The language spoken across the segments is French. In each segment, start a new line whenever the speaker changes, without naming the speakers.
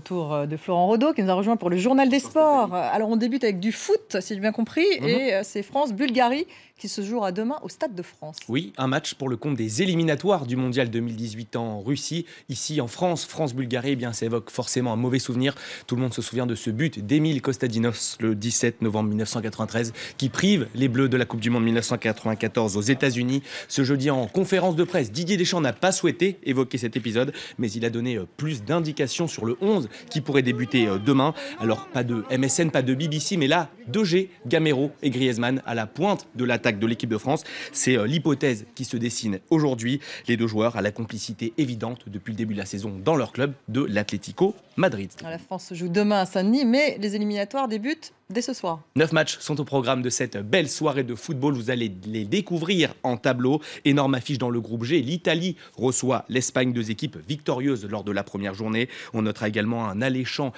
Tour de Florent Rodeau qui nous a rejoint pour le journal des sports. Alors on débute avec du foot, si j'ai bien compris, et c'est France-Bulgarie qui se jouera demain au Stade de France.
Oui, un match pour le compte des éliminatoires du Mondial 2018 en Russie. Ici en France, France-Bulgarie, eh bien, ça évoque forcément un mauvais souvenir. Tout le monde se souvient de ce but d'Emile Kostadinos le 17 novembre 1993 qui prive les Bleus de la Coupe du Monde 1994 aux États-Unis. Ce jeudi en conférence de presse, Didier Deschamps n'a pas souhaité évoquer cet épisode, mais il a donné plus d'indications sur le 11 qui pourrait débuter demain. Alors pas de MSN, pas de BBC, mais là, De Gea, Gamero et Griezmann à la pointe de l'attaque de l'équipe de France. C'est l'hypothèse qui se dessine aujourd'hui. Les deux joueurs à la complicité évidente depuis le début de la saison dans leur club de l'Atlético Madrid.
La France se joue demain à Saint-Denis, mais les éliminatoires débutent dès ce soir.
9 matchs sont au programme de cette belle soirée de football. Vous allez les découvrir en tableau. Énorme affiche dans le groupe G. L'Italie reçoit l'Espagne, deux équipes victorieuses lors de la première journée. On notera également un alléchant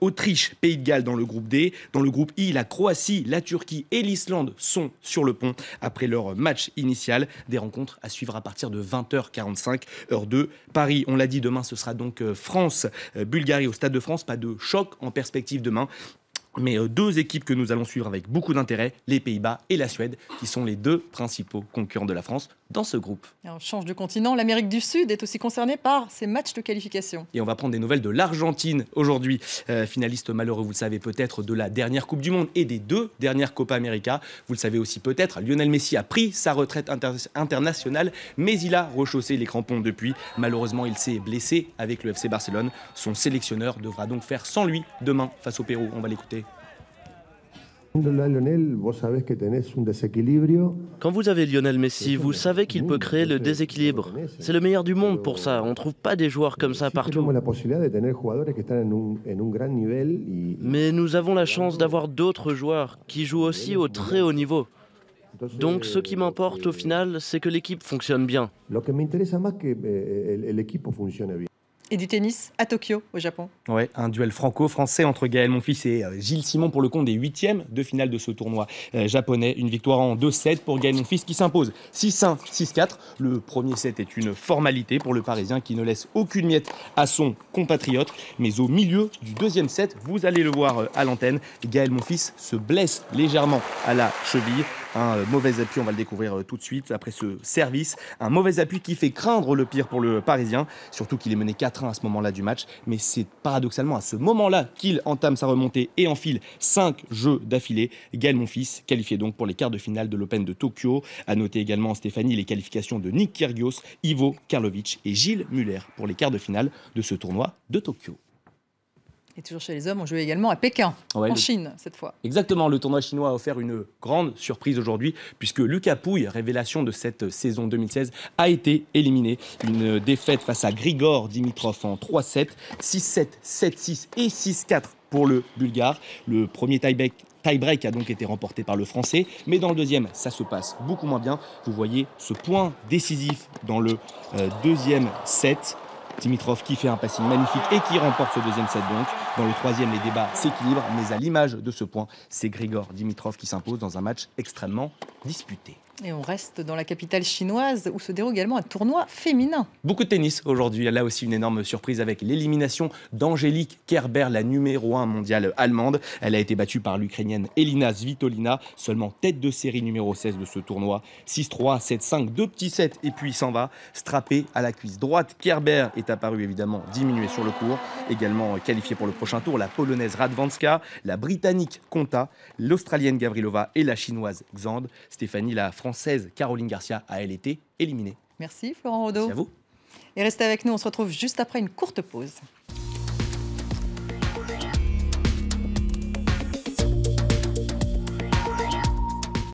Autriche, Pays de Galles dans le groupe D. Dans le groupe I, la Croatie, la Turquie et l'Islande sont sur le pont après leur match initial. Des rencontres à suivre à partir de 20h45, heure de Paris. On l'a dit, demain ce sera donc France-Bulgarie au Stade de France. Pas de choc en perspective demain. Mais deux équipes que nous allons suivre avec beaucoup d'intérêt, les Pays-Bas et la Suède, qui sont les deux principaux concurrents de la France dans ce groupe.
Et on change de continent, l'Amérique du Sud est aussi concernée par ces matchs de qualification.
Et on va prendre des nouvelles de l'Argentine aujourd'hui, finaliste malheureux, vous le savez peut-être, de la dernière Coupe du Monde et des deux dernières Copa América. Vous le savez aussi peut-être, Lionel Messi a pris sa retraite internationale, mais il a rechaussé les crampons depuis. Malheureusement, il s'est blessé avec le FC Barcelone. Son sélectionneur devra donc faire sans lui demain face au Pérou. On va l'écouter.
Quand vous avez Lionel Messi, vous savez qu'il peut créer le déséquilibre. C'est le meilleur du monde pour ça. On ne trouve pas des joueurs comme ça partout. Mais nous avons la chance d'avoir d'autres joueurs qui jouent aussi au très haut niveau. Donc ce qui m'importe au final, c'est que l'équipe fonctionne bien.
Et du tennis à Tokyo, au Japon.
Ouais, un duel franco-français entre Gaël Monfils et Gilles Simon pour le compte des huitièmes de finale de ce tournoi japonais. Une victoire en 2-7 pour Gaël Monfils qui s'impose 6-1, 6-4. Le premier set est une formalité pour le Parisien qui ne laisse aucune miette à son compatriote. Mais au milieu du deuxième set, vous allez le voir à l'antenne, Gaël Monfils se blesse légèrement à la cheville. Un mauvais appui, on va le découvrir tout de suite après ce service. Un mauvais appui qui fait craindre le pire pour le Parisien, surtout qu'il est mené 4-1 à ce moment-là du match. Mais c'est paradoxalement à ce moment-là qu'il entame sa remontée et enfile 5 jeux d'affilée. Gaël Monfils qualifié donc pour les quarts de finale de l'Open de Tokyo. À noter également, Stéphanie, les qualifications de Nick Kyrgios, Ivo Karlovic et Gilles Muller pour les quarts de finale de ce tournoi de Tokyo.
Et toujours chez les hommes, on joue également à Pékin, en Chine cette fois.
Exactement, le tournoi chinois a offert une grande surprise aujourd'hui puisque Lucas Pouille, révélation de cette saison 2016, a été éliminé. Une défaite face à Grigor Dimitrov en 3-7, 6-7, 7-6 et 6-4 pour le Bulgare. Le premier tie-break a donc été remporté par le Français, mais dans le deuxième, ça se passe beaucoup moins bien. Vous voyez ce point décisif dans le deuxième set. Dimitrov qui fait un passing magnifique et qui remporte ce deuxième set donc. Dans le troisième, les débats s'équilibrent, mais à l'image de ce point, c'est Grigor Dimitrov qui s'impose dans un match extrêmement disputé.
Et on reste dans la capitale chinoise où se déroule également un tournoi féminin.
Beaucoup de tennis aujourd'hui. Là aussi, une énorme surprise avec l'élimination d'Angélique Kerber, la numéro 1 mondiale allemande. Elle a été battue par l'Ukrainienne Elina Svitolina, seulement tête de série numéro 16 de ce tournoi. 6-3, 7-5, 2 petits sets et puis il s'en va. Strappé à la cuisse droite, Kerber est apparu évidemment diminué sur le court. Également qualifiée pour le prochain tour, la Polonaise Radwanska, la Britannique Konta, l'Australienne Gavrilova et la Chinoise Xand. Stéphanie, la Française Caroline Garcia a, elle, été éliminée.
Merci Florent Rodeau.
Merci à vous.
Et restez avec nous, on se retrouve juste après une courte pause.